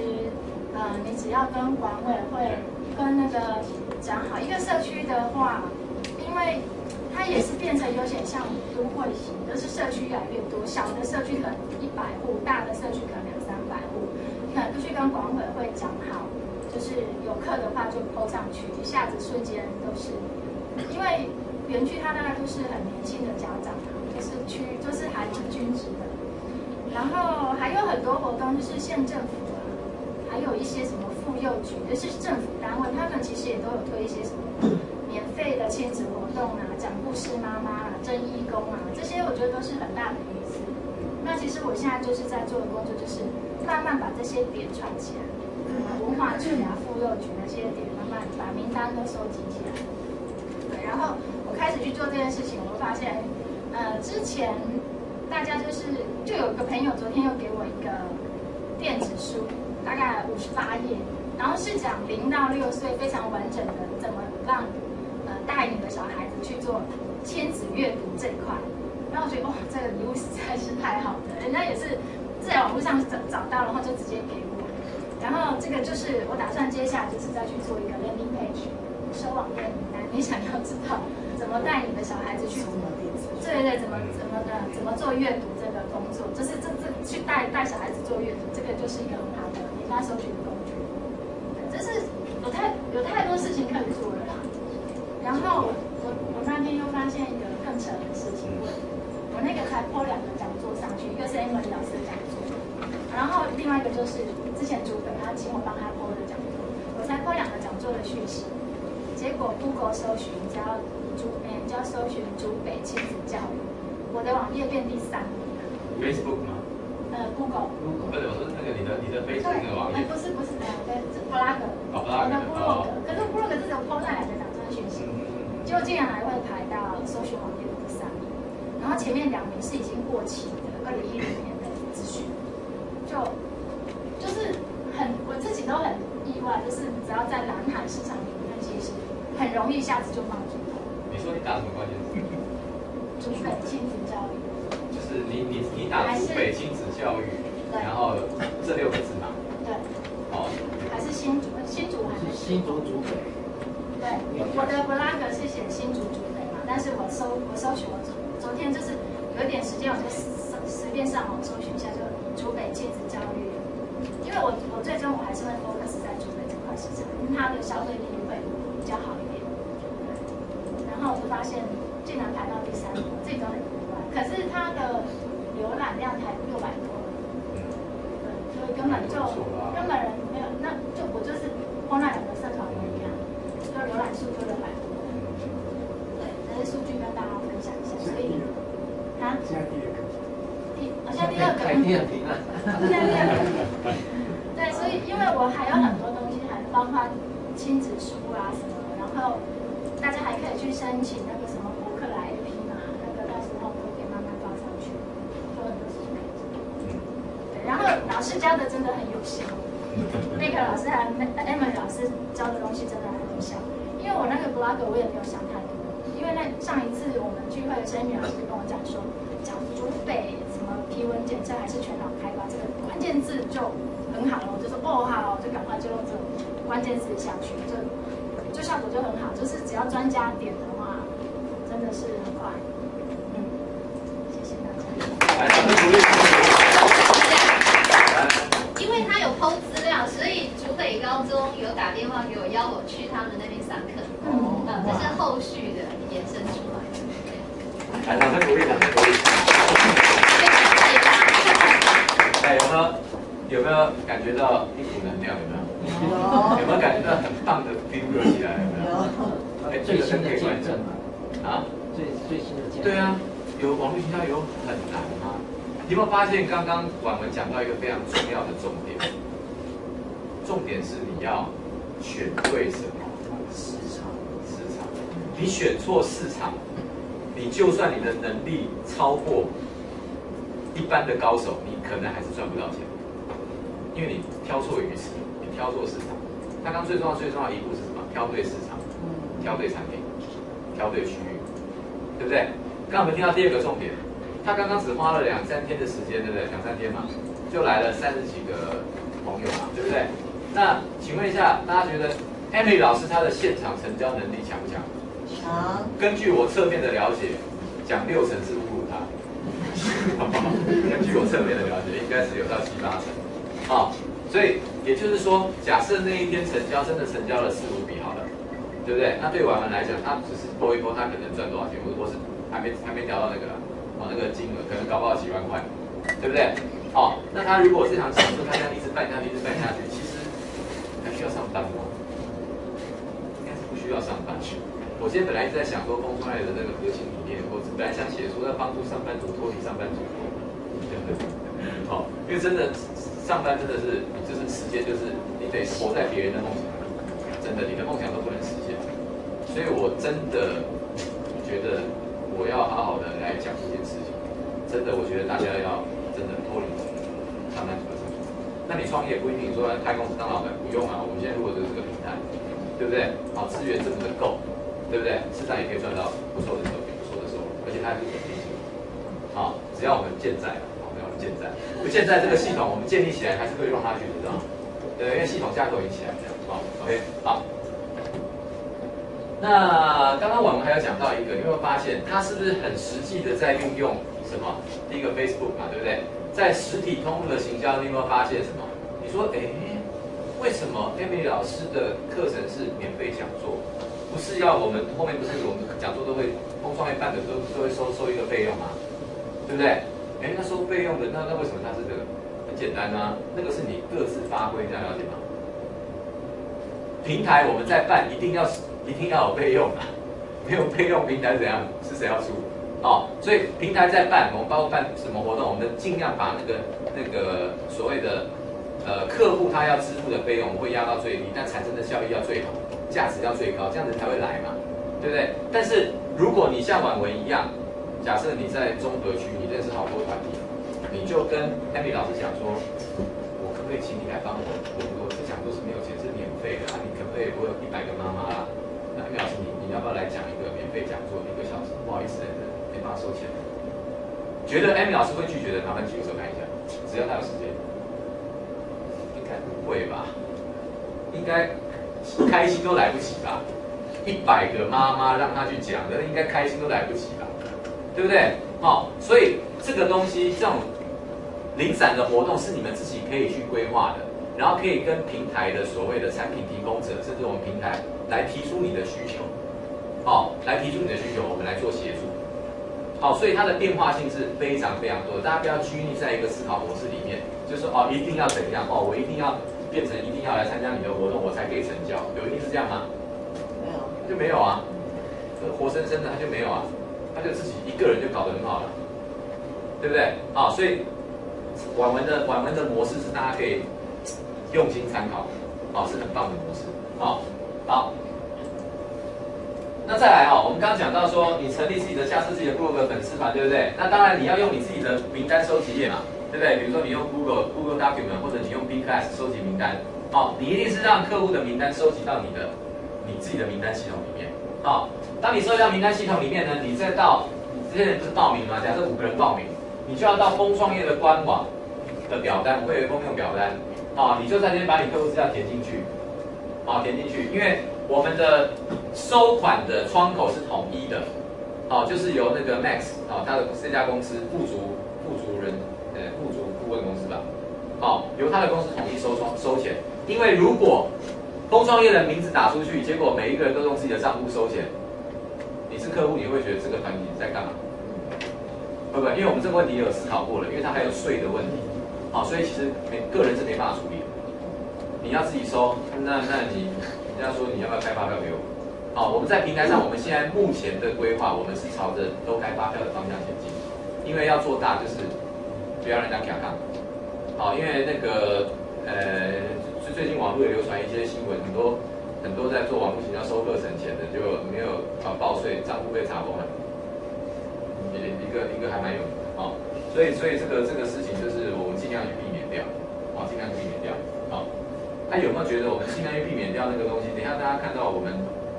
实，你只要跟管委会跟那个讲好，一个社区的话，因为它也是变成有点像都会型，就是社区越来越多，小的社区可能100户，大的社区可能200-300户，你可能必须跟管委会讲好，就是有课的话就PO上去，一下子瞬间都是，因为园区它大概都是很年轻的家长啊，就是还蛮均值的，然后还有很多活动就是县政府啊，还有一些什么妇幼局，就是政府单位，他们其实也都有推一些什么免费的亲子活动啊，讲故事妈妈啊，争义工啊，这些我觉得都是很大的意思。那其实我现在就是在做的工作，就是慢慢把这些点串起来，文化局啊、妇幼局那些点，慢慢把名单都收集起来。对，然后我开始去做这件事情，我发现，之前大家就有一个朋友昨天又给我一个电子书，大概58页，然后是讲0到6岁非常完整的怎么让带你的小孩子去做亲子阅读这一块。然后我觉得哇，这个礼物实在是太好了，人家也是在网络上找到，然后就直接给我。然后这个就是我打算接下来就是再去做一个 landing page， 收网页名单。你想要知道怎么带你的小孩子去对，怎么做阅读这个工作，就是这去带小孩子做阅读，这个就是一个很好的名单收取的工具。这是有太多事情可以做了啦。然后我那天又发现一个更扯的事情，我那个才PO2个讲座上去，一个是 Emily 老师的讲座，然后另外一个就是之前竹北他请我帮他PO的讲座，我才PO2个讲座的讯息，结果 Google 搜寻只要搜寻竹北亲子教育，我的网页变第3名。Facebook 吗？Google。不是，我说那个你的 Facebook 那个网页。不是，我的 blog。我的 blog， 可是 blog 只有PO那2个讲座的讯息，结果竟然还会排到搜寻网页的第3名，然后前面2名是已经过期的2010年的资讯，就是我自己都很意外，就是只要在蓝海市场里面，其实很容易一下子就放出头。你说你打什么关键字？竹北亲子教育。就是你打竹北亲子教育，然后这6个字嘛。对。哦。还是新竹还是新竹竹北。对，我的 blog 是写新竹竹北嘛，但是我搜寻我昨天就是有一点时间，我就随便上网搜寻一下，就竹北亲子教育，因为我最终我还是会 focus 在竹北这块市场，因为它的消费力会比较好一点。然后我就发现竟然排到第3名，我自己都很意外。可是它的浏览量才600多，对，所以根本人没有，那就我就是光那2个社团而已啊，就浏览数就600多。对，这些数据跟大家分享一下。所以啊，现在第2个。现在第2个。开第2名了。现在第2个。对，所以因为我还有很多东西，还包括亲子书啊什么，然后大家还可以去申请那个什么博客来 APP 嘛，那个到时候都可以慢慢放上去，有很多事情可以做。对，然后老师教的真的很有效，那个老师还Emily 老师教的东西真的很有效，因为我那个 blog 我也没有想太多，因为上一次我们聚会的时候，Emily 老师跟我讲说，讲竹北什么皮文检测还是全脑开发这个关键字就很好了，我就说哦好，我就赶快就用这种关键字下去，就效果就很好，就是只要专家点的话，真的是很快。谢谢大家。来，掌声鼓励。因为他有PO资料，所以竹北高中有打电话给我，邀我去他们那边上课。这是后续的延伸出来的。来，掌声鼓励，掌声鼓励。哎，有没有感觉到一股能量？有没有？有没有感觉到很棒的 feel 热起来？有没有？哎，这个是可以关证啊？最新的见证。对啊，有网络营销有很难吗？你有没有发现刚刚婉文讲到一个非常重要的重点？重点是你要选对什么市场？你选错市场，你就算你的能力超过一般的高手，你可能还是赚不到钱，因为你挑错鱼池，你挑错市场。他刚最重要一步是什么？挑对市场，挑对产品，挑对区域，对不对？刚刚我们听到第2个重点，他刚刚只花了2-3天的时间，对不对？2-3天嘛，就来了30几个朋友嘛，对不对？对不对？那请问一下，大家觉得 Emily 老师她的现场成交能力强不强？强。根据我侧面的了解，讲60%是侮辱她。根据我侧面的了解，应该是有到7、8成。啊，所以也就是说，假设那一天成交真的成交了4、5笔好了，对不对？那对婉文来讲，他只是拨一拨，他可能赚多少钱？我是还没聊到那个啦，那个金额可能搞不好几万块，对不对？那他如果这场技术他这样一直办下去，一直办下去，其实还需要上班吗？应该是不需要上班。我今天本来一直在想说，风创业的那个核心理念，我本来想写说要帮助上班族脱离上班族，因为真的上班真的是就是时间就是你得活在别人的梦想里，真的你的梦想都不能实现，所以我真的觉得我要好好的来讲这件事情，真的我觉得大家要真的脱离上班族的生活。那你创业不一定说开公司当老板，不用啊。我们现在如果有这个平台，对不对？资源这么的够，对不对？市场也可以赚到不错的收入，而且它还是稳定性。只要我们健在，只要我们健在，现在这个系统我们建立起来，还是会用它去的，知道吗？对，因为系统架构已经起来了。OK， 好。那刚刚我们还有讲到一个，你有没有发现它是不是很实际的在运用什么？第一个 Facebook 嘛，对不对？在实体通路的行销，你有没有发现什么？你说，为什么 Emily 老师的课程是免费讲座？不是要我们后面不是我们讲座都会风创业办的都会收一个费用吗？对不对？那收费用的那为什么它是这个？很简单啊，那个是你各自发挥，这样了解吗？平台我们在办一定要有费用啊，没有费用平台怎样？是谁要出？所以平台在办，我们包括办什么活动，我们尽量把那个所谓的客户他要支付的费用，我们会压到最低，但产生的效益要最好，价值要最高，这样子才会来嘛，对不对？但是如果你像婉文一样，假设你在中和区，你认识好多团体，你就跟 Emily 老师讲说，我可不可以请你来帮我这讲座是没有钱，是免费的，你可不可以我有100个妈妈啦？那 Emily 老师你要不要来讲一个免费讲座1个小时？不好意思，没办法收钱。觉得 Emily 老师会拒绝的，麻烦举个手看一下，只要他有时间。应该不会吧？应该开心都来不及吧？100个妈妈让他去讲，那应该开心都来不及吧？对不对？所以这个东西这种零散的活动是你们自己可以去规划的，然后可以跟平台的所谓的产品提供者，甚至我们平台来提出你的需求，来提出你的需求，我们来做协助。所以它的变化性是非常非常多的，大家不要拘泥在一个思考模式里面，就是一定要怎样我一定要变成一定要来参加你的活动，我才可以成交，有一定是这样吗？没有，就没有啊，活生生的他就没有啊，他就自己一个人就搞得很好了，对不对？所以婉文的模式是大家可以用心参考，是很棒的模式，好。那再来我们刚刚讲到说，你成立自己的架设自己的部落格粉丝团，对不对？那当然你要用你自己的名单收集页嘛，对不对？比如说你用 Google Document 或者你用 B-Class 收集名单，你一定是让客户的名单收集到你自己的名单系统里面，当你收集到名单系统里面呢，你再到这些人不是报名吗？假设5个人报名，你就要到风创业的官网的表单，我会有一封用表单，你就在这边把你客户资料填进去，因为我们的收款的窗口是统一的，就是由那个 Max 他的这家公司富足顾问公司吧，由他的公司统一收钱。因为如果风创业的名字打出去，结果每一个人都用自己的账户收钱，你是客户，你会觉得这个团体在干嘛？会不会？因为我们这个问题也有思考过了，因为它还有税的问题，所以其实个人是没办法处理的。你要自己收，那你人家说你要不要开发票给我？我们在平台上，我们现在目前的规划，我们是朝着都开发票的方向前进，因为要做大，就是不要让人家卡杠。因为那个最近网络也流传一些新闻，很多在做网络行销收课程钱的，就没有报税，账户被查封了，一个还蛮有名的所以这个事情就是我们尽量去避免掉，尽量去避免掉。他有没有觉得我们尽量去避免掉那个东西？等一下大家看到我们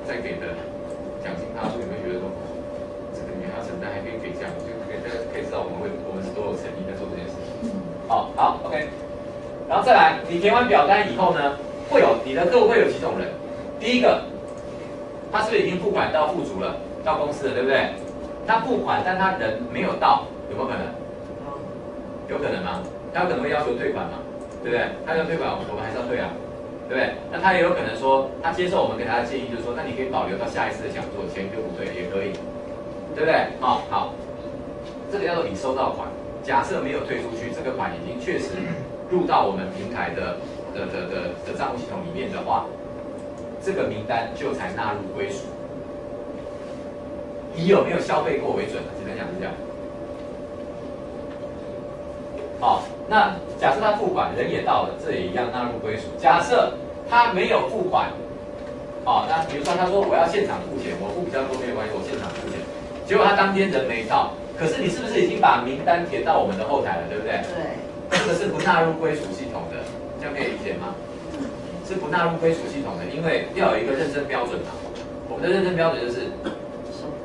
在给的奖金趴数，有没有觉得说这个你还要承担，还可以给这样，就可以知道我们是多有诚意在做这件事情。好 ，OK。然后再来，你填完表单以后呢，你的客户会有几种人？第一个，他是不是已经付款到付足了，到公司了，对不对？他付款，但他人没有到，有没有可能？有可能吗？他有可能会要求退款嘛，对不对？他要退款，我们还是要退啊，对不对？那他也有可能说，他接受我们给他的建议，就是说，那你可以保留到下一次的讲座，钱就不退也可以，对不对？好，这个叫做已收到款。假设没有退出去，这个款已经确实入到我们平台的账户系统里面的话，这个名单就才纳入归属。以有没有消费过为准，简单讲是这样。好，那假设他付款，人也到了，这也一样纳入归属。假设他没有付款，那比如说他说我要现场付钱，我付比较多没有关系，我现场付钱。结果他当天人没到，可是你是不是已经把名单填到我们的后台了，对不对？对。这个是不纳入归属系统的，这样可以理解吗？是不纳入归属系统的，因为要有一个认证标准嘛。我们的认证标准就是，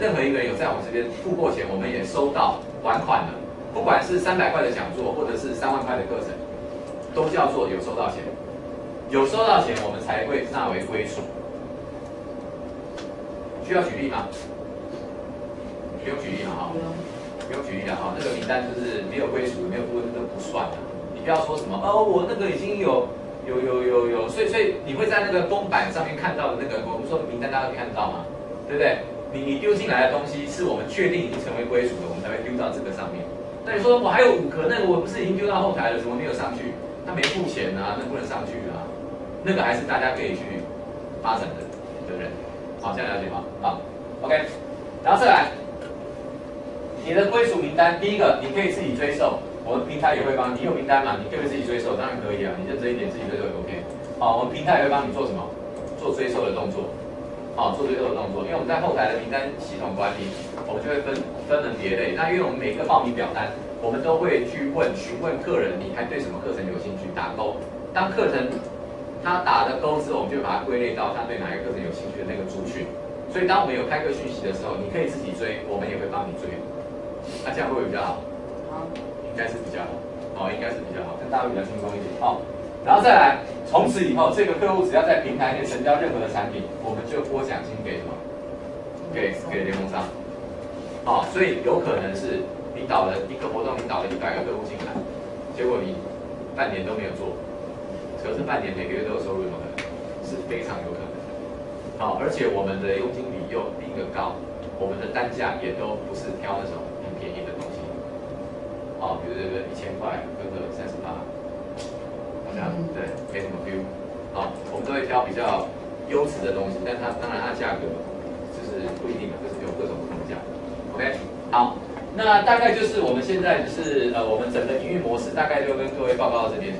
任何一个人有在我们这边付过钱，我们也收到还款了，不管是300块的讲座，或者是3万块的课程，都叫做有收到钱。有收到钱，我们才会纳为归属。需要举例吗？不用举例嘛，不用举例了哈。那个名单就是没有归属、没有部分都不算的。你不要说什么我那个已经有，所以你会在那个公版上面看到的那个，我们说名单大家可以看到嘛，对不对？你丢进来的东西是我们确定已经成为归属的，我们才会丢到这个上面。那你说我还有5颗，那个我不是已经丢到后台了，怎么没有上去？他没付钱啊，那不能上去啊。那个还是大家可以去发展的，对不对？好，这样了解吗？好 ，OK。然后再来，你的归属名单，第一个你可以自己追溯，我们平台也会帮你有名单嘛，你可不可以自己追溯？当然可以啊，你认真一点，自己追溯也 OK。好，我们平台也会帮你做什么？做追溯的动作。做追溯的动作，因为我们在后台的名单系统管理，我们就会分门别类。那因为我们每个报名表单，我们都会去询问客人，你还对什么课程有兴趣？打勾。当课程他打了勾之后，我们就把它归类到他对哪一个课程有兴趣的那个族群。所以当我们有开课讯息的时候，你可以自己追，我们也会帮你追。那这样会不会比较好？好，应该是比较好。应该是比较好，跟大家比较轻松一点。然后再来，从此以后，这个客户只要在平台内成交任何的产品，我们就拨奖金给什么？给联盟商。所以有可能是你导了一个活动，你导了100个客户进来，结果你半年都没有做，可是半年每个月都有收入，有可能是非常有可能。而且我们的佣金比又第一个高，我们的单价也都不是挑那种很便宜的东西。比如这个1000块，分个38%。对，没什么 feel。我们都会挑比较优质的东西，但它当然它价格就是不一定的，就是有各种不同的价格。OK， 好，那大概就是我们现在就是我们整个营运模式大概就跟各位报告到这边。